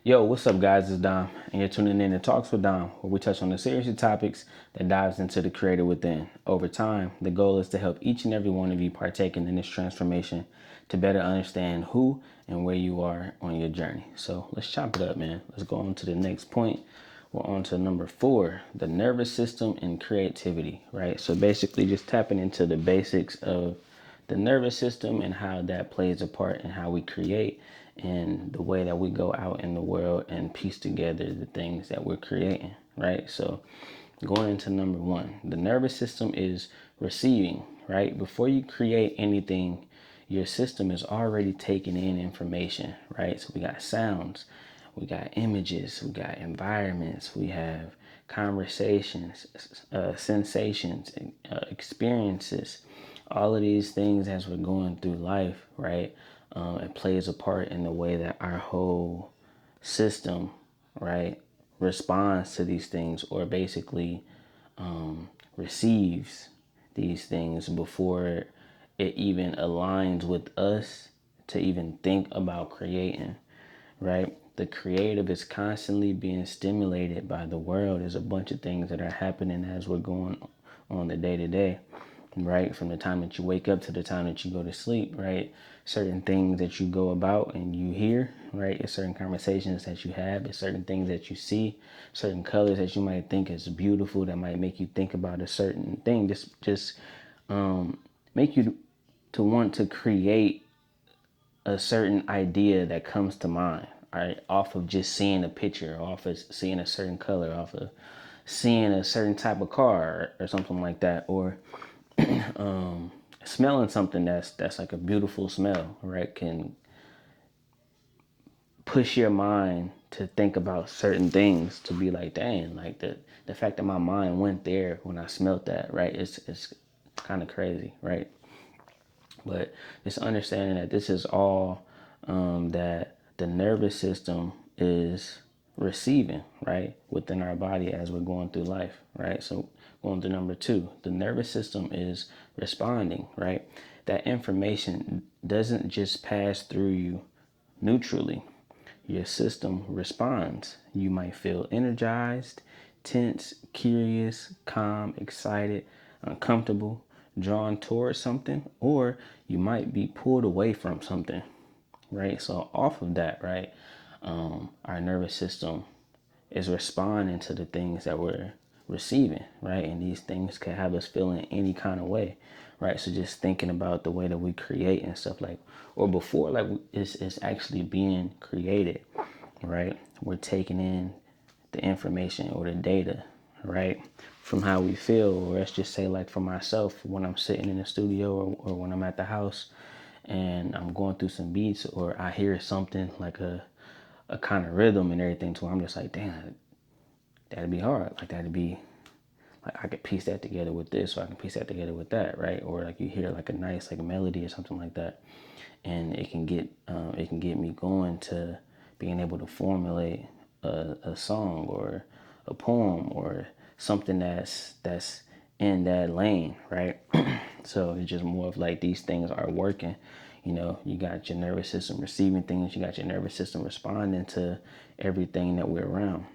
Yo, what's up, guys? It's Dom, and you're tuning in to Talks with Dom, where we touch on the series of topics that dives into the creator within. Over time, the goal is to help each and every one of you partake in this transformation to better understand who and where you are on your journey. So let's chop it up, man. Let's go on to the next point. We're on to number 4, the nervous system and creativity, right? So basically just tapping into the basics of the nervous system and how that plays a part in how we create and the way that we go out in the world and piece together the things that we're creating, right? So going into number 1, the nervous system is receiving, right? Before you create anything, your system is already taking in information, right? So we got sounds, we got images, we got environments, we have conversations, sensations, experiences, all of these things as we're going through life, right? It plays a part in the way that our whole system, right, responds to these things, or basically receives these things before it even aligns with us to even think about creating, right? The creative is constantly being stimulated by the world. There's a bunch of things that are happening as we're going on the day to day, right? From the time that you wake up to the time that you go to sleep, right? Certain things that you go about and you hear, right? It's certain conversations that you have, it's certain things that you see, certain colors that you might think is beautiful that might make you think about a certain thing. Just make you to want to create a certain idea that comes to mind, right? Off of just seeing a picture, off of seeing a certain color, off of seeing a certain type of car or something like that, or smelling something that's like a beautiful smell, right? Can push your mind to think about certain things, to be like, dang, like the fact that my mind went there when I smelled that, right? It's kind of crazy, right? But just understanding that this is all that the nervous system is receiving, right, within our body as we're going through life, right? So going to number 2, the nervous system is responding, right? That information doesn't just pass through you neutrally. Your system responds. You might feel energized, tense, curious, calm, excited, uncomfortable, drawn towards something, or you might be pulled away from something, right? So off of that, right, our nervous system is responding to the things that we're receiving, right? And these things can have us feeling any kind of way, right? So just thinking about the way that we create and stuff, like, or before, like, it's actually being created, right? We're taking in the information or the data, right, from how we feel. Or let's just say, like, for myself, when I'm sitting in the studio, or when I'm at the house and I'm going through some beats, or I hear something like a kind of rhythm and everything, to where I'm just like, damn, that'd be hard. Like, that'd be like, I could piece that together with this, or I can piece that together with that, right? Or like you hear like a nice like melody or something like that, and it can get me going to being able to formulate a song or a poem or something that's in that lane, right? So it's just more of like these things are working. You know, you got your nervous system receiving things, you got your nervous system responding to everything that we're around,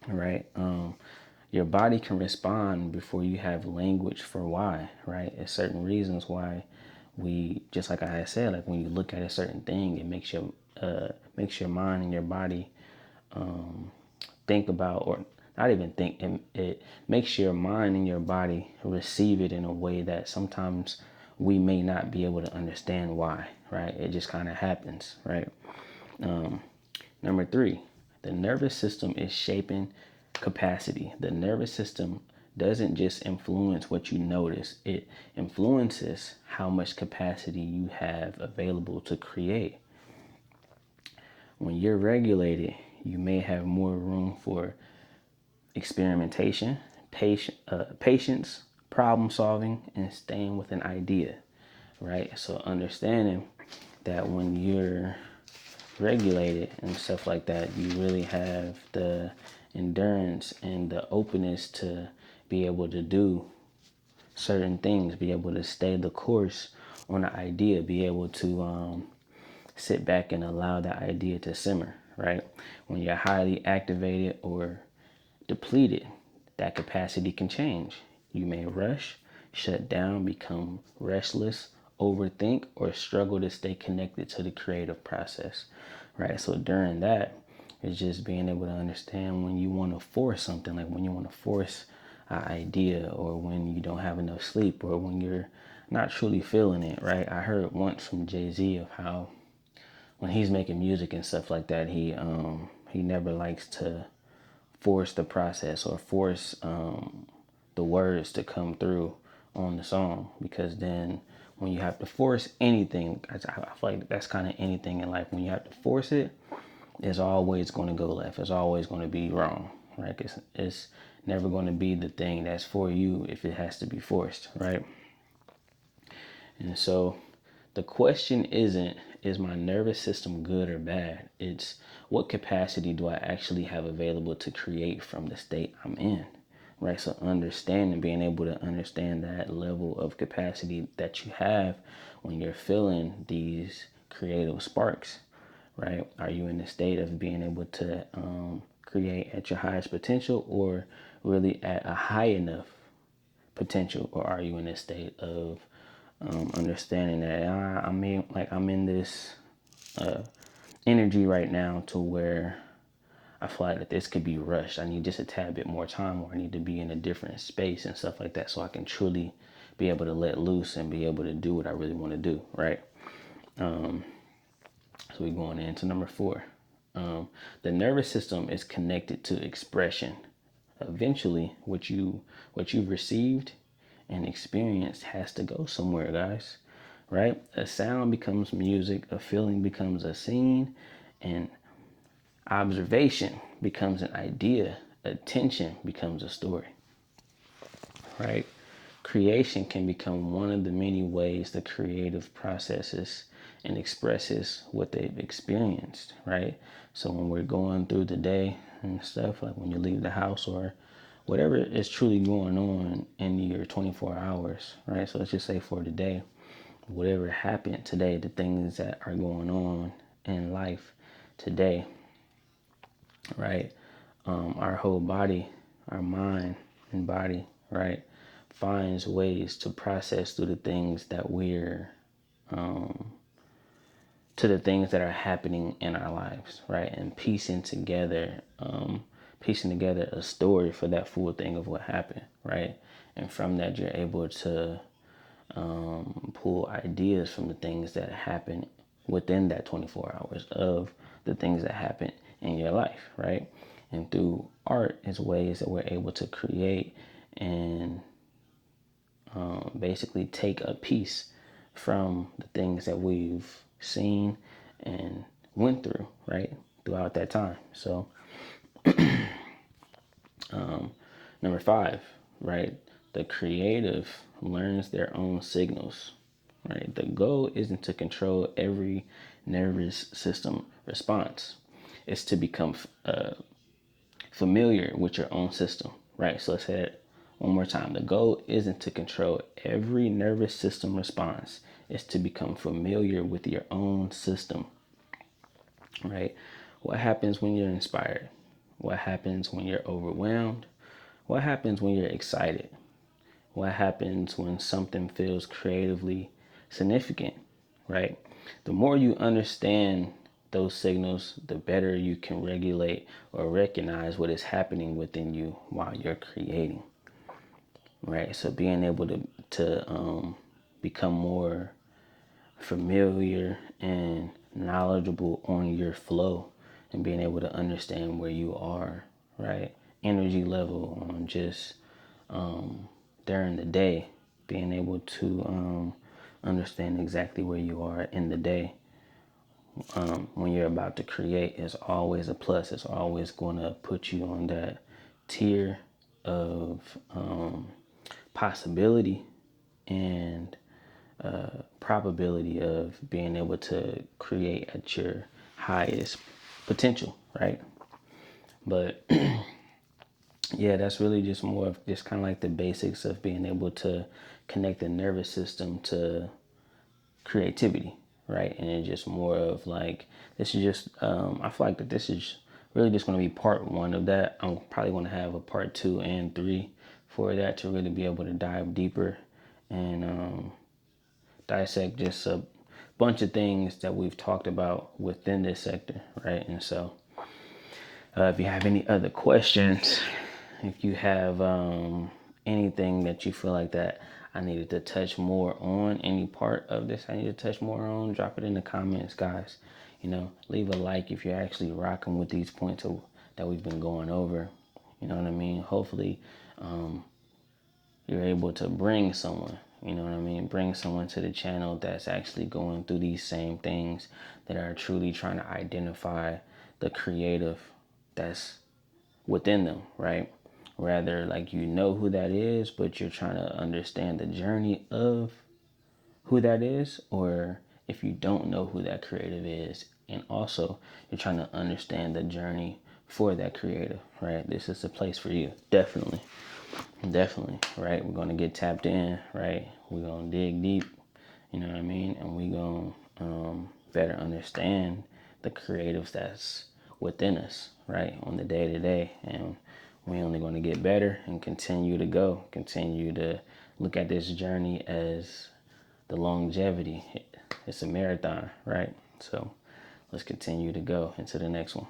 right? Your body can respond before you have language for why, right? There's certain reasons why we, just like I had said, like when you look at a certain thing, it makes your mind and your body think about, or not even think, it makes your mind and your body receive it in a way that sometimes we may not be able to understand why, right? It just kind of happens, right? Number 3, the nervous system is shaping capacity. The nervous system doesn't just influence what you notice, it influences how much capacity you have available to create. When you're regulated, you may have more room for experimentation, patience, problem solving, and staying with an idea, right? So understanding that when you're regulated and stuff like that, you really have the endurance and the openness to be able to do certain things, be able to stay the course on an idea, be able to sit back and allow that idea to simmer, right? When you're highly activated or depleted, that capacity can change. You may rush, shut down, become restless, overthink, or struggle to stay connected to the creative process, right? So during that, it's just being able to understand when you want to force something, like when you want to force an idea, or when you don't have enough sleep, or when you're not truly feeling it, right? I heard once from Jay-Z of how when he's making music and stuff like that, he never likes to force the process or force the words to come through on the song, because then when you have to force anything, I feel like that's kind of anything in life. When you have to force it, it's always going to go left. It's always going to be wrong, right? It's never going to be the thing that's for you if it has to be forced, right? And so the question isn't, is my nervous system good or bad? It's what capacity do I actually have available to create from the state I'm in, right? So understanding, being able to understand that level of capacity that you have when you're feeling these creative sparks, right? Are you in the state of being able to create at your highest potential, or really at a high enough potential, or are you in a state of understanding that I'm in this energy right now to where I feel like that this could be rushed. I need just a tad bit more time, or I need to be in a different space and stuff like that, so I can truly be able to let loose and be able to do what I really want to do, right? So we're going into number 4. The nervous system is connected to expression. Eventually, what you've received and experienced has to go somewhere, guys. Right? A sound becomes music, a feeling becomes a scene, and observation becomes an idea. Attention becomes a story. Right? Creation can become one of the many ways the creative processes and expresses what they've experienced, right? So when we're going through the day and stuff, like when you leave the house or whatever is truly going on in your 24 hours, right? So let's just say for today, whatever happened today, the things that are going on in life today, right? Our whole body, our mind and body, right, finds ways to process through the things that to the things that are happening in our lives, right, and piecing together a story for that full thing of what happened, right, and from that you're able to pull ideas from the things that happen within that 24 hours of the things that happen in your life, right? And through art is ways that we're able to create and basically take a piece from the things that we've seen and went through, right, throughout that time. So number 5, right, the creative learns their own signals, right? The goal isn't to control every nervous system response. It's to become familiar with your own system, right? So let's say it one more time. The goal isn't to control every nervous system response. It's to become familiar with your own system, right? What happens when you're inspired? What happens when you're overwhelmed? What happens when you're excited? What happens when something feels creatively significant, right? The more you understand those signals, the better you can regulate or recognize what is happening within you while you're creating, right? So being able to become more familiar and knowledgeable on your flow, and being able to understand where you are, right? Energy level on just during the day, being able to understand exactly where you are in the day when you're about to create is always a plus. It's always going to put you on that tier of possibility and probability of being able to create at your highest potential, right? But yeah, that's really just more of just kind of like the basics of being able to connect the nervous system to creativity, right? And it's just more of like, this is just, I feel like that this is really just going to be part one of that. I'm probably going to have a part 2 and 3 for that to really be able to dive deeper and dissect just a bunch of things that we've talked about within this sector, right? And so if you have any other questions, if you have anything that you feel like that I needed to touch more on, any part of this I need to touch more on, drop it in the comments, guys. You know, leave a like if you're actually rocking with these points that we've been going over. You know what I mean? Hopefully, you're able to bring someone, you know what I mean? Bring someone to the channel that's actually going through these same things, that are truly trying to identify the creative that's within them, right? Rather, like, you know who that is, but you're trying to understand the journey of who that is, or if you don't know who that creative is, and also you're trying to understand the journey for that creative, right? This is a place for you, definitely. Definitely, right? We're gonna get tapped in, right? We're gonna dig deep, you know what I mean? And we're gonna better understand the creatives that's within us, right? On the day to day. And we're only gonna get better and continue to go, continue to look at this journey as the longevity. It's a marathon, right? So let's continue to go into the next one.